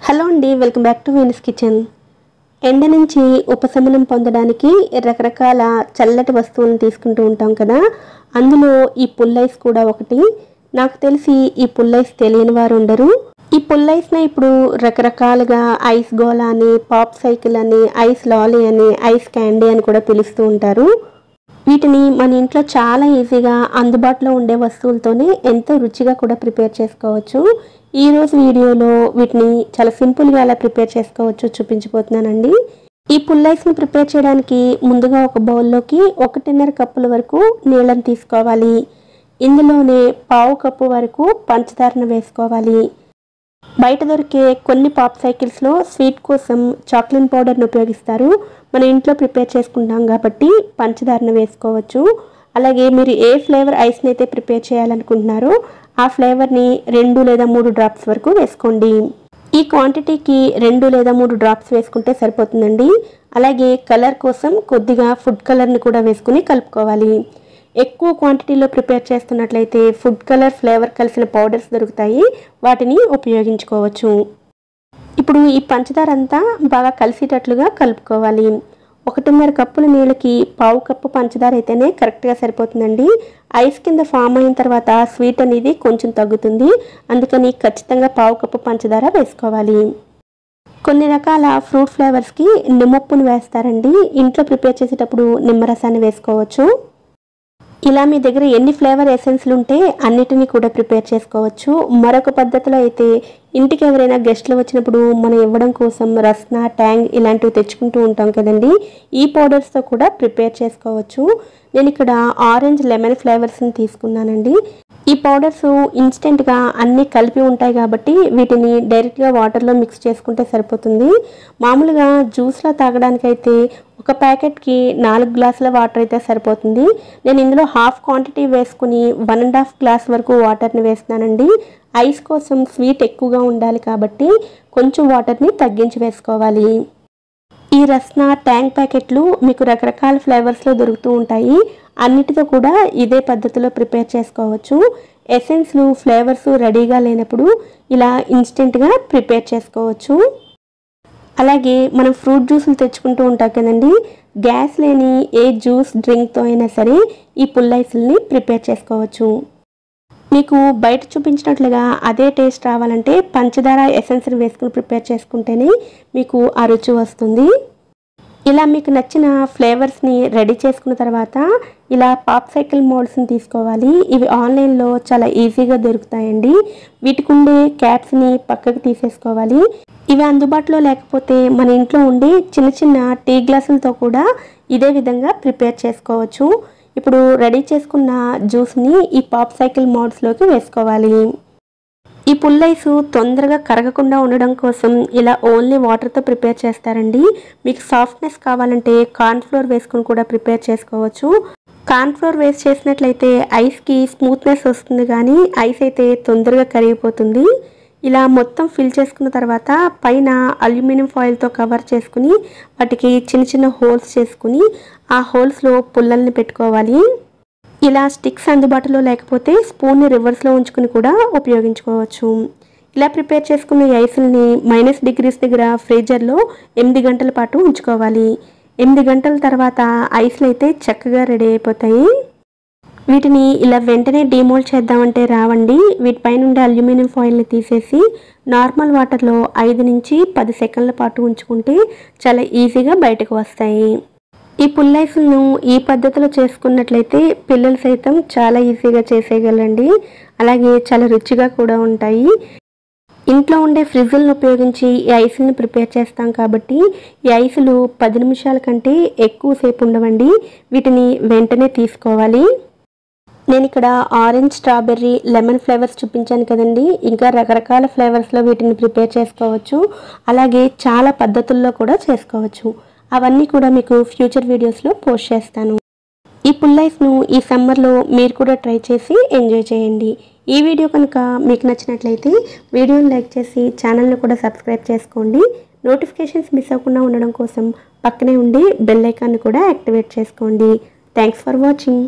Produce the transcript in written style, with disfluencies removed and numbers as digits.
Hello అండి, welcome back to Venus kitchen. ఎండ నుంచి ఉపశమనం పొందడానికి రకరకాల చల్లటి వస్తువులను తీసుకుంటూ ఉంటాం కదా. అందులో ఈ పుల్ ఐస్ కూడా ఒకటి. నాకు తెలిసి ఈ పుల్ ఐస్ తెలియని వారు ఉండరు. ఈ పుల్ ఐస్ని ఇప్పుడు రకరకాలుగా ఐస్ గోలా అని, పాప్ సైకిల్ అని, ఐస్ లాలీ అని, ఐస్ క్యాండీ అని కూడా పిలుస్తూ ఉంటారు. వీటిని మన ఇంట్లో చాలా ఈజీగా అందుబాటులో ఉండే వస్తువులతోనే ఎంతో రుచిగా కూడా ప్రిపేర్ చేసుకోవచ్చు. ఈరోజు వీడియోలో వీటిని చాలా సింపుల్గా ఎలా ప్రిపేర్ చేసుకోవచ్చో చూపించబోతున్నానండి. ఈ పుల్ ఐస్ని ప్రిపేర్ చేయడానికి ముందుగా ఒక బౌల్లోకి 1.5 కప్పుల వరకు నీళ్ళని తీసుకోవాలి. ఇందులోనే 1/2 కప్పు వరకు పంచదారను వేసుకోవాలి. బయట దొరికే కొన్ని పాప్ సైకిల్స్లో స్వీట్ కోసం చాక్లెట్ పౌడర్ను ఉపయోగిస్తారు. మన ఇంట్లో ప్రిపేర్ చేసుకుంటాం కాబట్టి పంచదారను వేసుకోవచ్చు. అలాగే మీరు ఏ ఫ్లేవర్ ఐస్ని అయితే ప్రిపేర్ చేయాలనుకుంటున్నారో ఆ ఫ్లేవర్ని 2 లేదా 3 డ్రాప్స్ వరకు వేసుకోండి. ఈ క్వాంటిటీకి 2 లేదా 3 డ్రాప్స్ వేసుకుంటే సరిపోతుందండి. అలాగే కలర్ కోసం కొద్దిగా ఫుడ్ కలర్ని కూడా వేసుకుని కలుపుకోవాలి. ఎక్కువ క్వాంటిటీలో ప్రిపేర్ చేస్తున్నట్లయితే ఫుడ్ కలర్, ఫ్లేవర్ కలిసిన పౌడర్స్ దొరుకుతాయి, వాటిని ఉపయోగించుకోవచ్చు. ఇప్పుడు ఈ పంచదార అంతా బాగా కలిసేటట్లుగా కలుపుకోవాలి. 1.5 కప్పుల నీళ్ళకి 1/2 కప్పు పంచదార అయితేనే కరెక్ట్గా సరిపోతుందండి. ఐస్ కింద ఫామ్ అయిన తర్వాత స్వీట్ అనేది కొంచెం తగ్గుతుంది. అందుకని ఖచ్చితంగా 1/2 కప్పు పంచదార వేసుకోవాలి. కొన్ని రకాల ఫ్రూట్ ఫ్లేవర్స్కి నిమ్మప్పును వేస్తారండి. ఇంట్లో ప్రిపేర్ చేసేటప్పుడు నిమ్మరసాన్ని వేసుకోవచ్చు. ఇలా మీ దగ్గర ఎన్ని ఫ్లేవర్ ఎసెన్స్లు ఉంటే అన్నిటినీ కూడా ప్రిపేర్ చేసుకోవచ్చు. మరొక పద్ధతిలో అయితే ఇంటికి ఎవరైనా గెస్ట్లు వచ్చినప్పుడు మనం ఇవ్వడం కోసం రస్నా, ట్యాంగ్ ఇలాంటివి తెచ్చుకుంటూ ఉంటాం కదండి. ఈ పౌడర్స్తో కూడా ప్రిపేర్ చేసుకోవచ్చు. నేను ఇక్కడ ఆరెంజ్, లెమన్ ఫ్లేవర్స్ని తీసుకున్నానండి. ఈ పౌడర్స్ ఇన్స్టెంట్గా అన్నీ కలిపి ఉంటాయి కాబట్టి వీటిని డైరెక్ట్గా వాటర్లో మిక్స్ చేసుకుంటే సరిపోతుంది. మామూలుగా జ్యూస్లో తాగడానికైతే ఒక ప్యాకెట్కి 4 గ్లాసుల వాటర్ అయితే సరిపోతుంది. నేను ఇందులో హాఫ్ క్వాంటిటీ వేసుకుని 1.5 గ్లాస్ వరకు వాటర్ని వేస్తున్నానండి. ఐస్ కోసం స్వీట్ ఎక్కువగా ఉండాలి కాబట్టి కొంచెం వాటర్ని తగ్గించి వేసుకోవాలి. ఈ రస్నా, ట్యాంగ్ ప్యాకెట్లు మీకు రకరకాల ఫ్లేవర్స్లో దొరుకుతూ ఉంటాయి. అన్నిటితో కూడా ఇదే పద్ధతిలో ప్రిపేర్ చేసుకోవచ్చు. ఎసెన్స్లు, ఫ్లేవర్స్ రెడీగా లేనప్పుడు ఇలా ఇన్స్టెంట్గా ప్రిపేర్ చేసుకోవచ్చు. అలాగే మనం ఫ్రూట్ జ్యూసులు తెచ్చుకుంటూ ఉంటాం కదండి. గ్యాస్ లేని ఏ జ్యూస్, డ్రింక్తో అయినా సరే ఈ పుల్ ఐస్ని ప్రిపేర్ చేసుకోవచ్చు. మీకు బయట చూపించినట్లుగా అదే టేస్ట్ రావాలంటే పంచదార ఎసెన్స్ని వేసుకుని ప్రిపేర్ చేసుకుంటేనే మీకు ఆ రుచి వస్తుంది. ఇలా మీకు నచ్చిన ఫ్లేవర్స్ని రెడీ చేసుకున్న తర్వాత ఇలా పాప్ సైకిల్ మోల్డ్స్ని తీసుకోవాలి. ఇవి ఆన్లైన్లో చాలా ఈజీగా దొరుకుతాయండి. వీటికి ఉండే క్యాప్స్ని పక్కకు తీసేసుకోవాలి. ఇవి అందుబాటులో లేకపోతే మన ఇంట్లో ఉండే చిన్న చిన్న టీ గ్లాసులతో కూడా ఇదే విధంగా ప్రిపేర్ చేసుకోవచ్చు. ఇప్పుడు రెడీ చేసుకున్న జ్యూస్ని ఈ పాప్ సైకిల్ మోల్డ్స్లోకి వేసుకోవాలి. ఈ పుల్ ఐస్ తొందరగా కరగకుండా ఉండడం కోసం ఇలా ఓన్లీ వాటర్తో ప్రిపేర్ చేస్తారండి. మీకు సాఫ్ట్నెస్ కావాలంటే కార్న్ఫ్లోర్ వేసుకుని కూడా ప్రిపేర్ చేసుకోవచ్చు. కార్న్ఫ్లోర్ వేస్ట్ చేసినట్లయితే ఐస్కి స్మూత్నెస్ వస్తుంది, కానీ ఐస్ అయితే తొందరగా కరిగిపోతుంది. ఇలా మొత్తం ఫిల్ చేసుకున్న తర్వాత పైన అల్యూమినియం ఫాయిల్తో కవర్ చేసుకుని వాటికి చిన్న చిన్న హోల్స్ చేసుకుని ఆ హోల్స్లో పుల్లల్ని పెట్టుకోవాలి. ఇలా స్టిక్స్ అందుబాటులో లేకపోతే స్పూన్ని రివర్స్లో ఉంచుకుని కూడా ఉపయోగించుకోవచ్చు. ఇలా ప్రిపేర్ చేసుకున్న ఐస్ని -డిగ్రీస్ దగ్గర ఫ్రీజర్లో 8 గంటల పాటు ఉంచుకోవాలి. 8 గంటల తర్వాత ఐస్లు అయితే చక్కగా రెడీ అయిపోతాయి. వీటిని ఇలా వెంటనే డీమోల్డ్ చేద్దామంటే రావండి. వీటిపైన ఉండే అల్యూమినియం ఫాయిల్ని తీసేసి నార్మల్ వాటర్లో 5 నుంచి 10 సెకండ్ల పాటు ఉంచుకుంటే చాలా ఈజీగా బయటకు వస్తాయి. ఈ పుల్ ఐస్లను ఈ పద్ధతిలో చేసుకున్నట్లయితే పిల్లలు సైతం చాలా ఈజీగా చేసేయగలండి. అలాగే చాలా రుచిగా కూడా ఉంటాయి. ఇంట్లో ఉండే ఫ్రిడ్జ్లను ఉపయోగించి ఈ ఐస్ని ప్రిపేర్ చేస్తాం కాబట్టి ఈ ఐసులు 10 నిమిషాల కంటే ఎక్కువసేపు ఉండవండి. వీటిని వెంటనే తీసుకోవాలి. నేను ఇక్కడ ఆరెంజ్, స్ట్రాబెర్రీ, లెమన్ ఫ్లేవర్స్ చూపించాను కదండి. ఇంకా రకరకాల ఫ్లేవర్స్లో వీటిని ప్రిపేర్ చేసుకోవచ్చు. అలాగే చాలా పద్ధతుల్లో కూడా చేసుకోవచ్చు. అవన్నీ కూడా మీకు ఫ్యూచర్ వీడియోస్లో పోస్ట్ చేస్తాను. ఈ పుల్ ఐస్ను ఈ సమ్మర్లో మీరు కూడా ట్రై చేసి ఎంజాయ్ చేయండి. ఈ వీడియో కనుక మీకు నచ్చినట్లయితే వీడియోని లైక్ చేసి ఛానల్ని కూడా సబ్స్క్రైబ్ చేసుకోండి. నోటిఫికేషన్స్ మిస్ అవ్వకుండా ఉండడం కోసం పక్కనే ఉండి బెల్ ఐకాన్ని కూడా యాక్టివేట్ చేసుకోండి. Thanks for watching.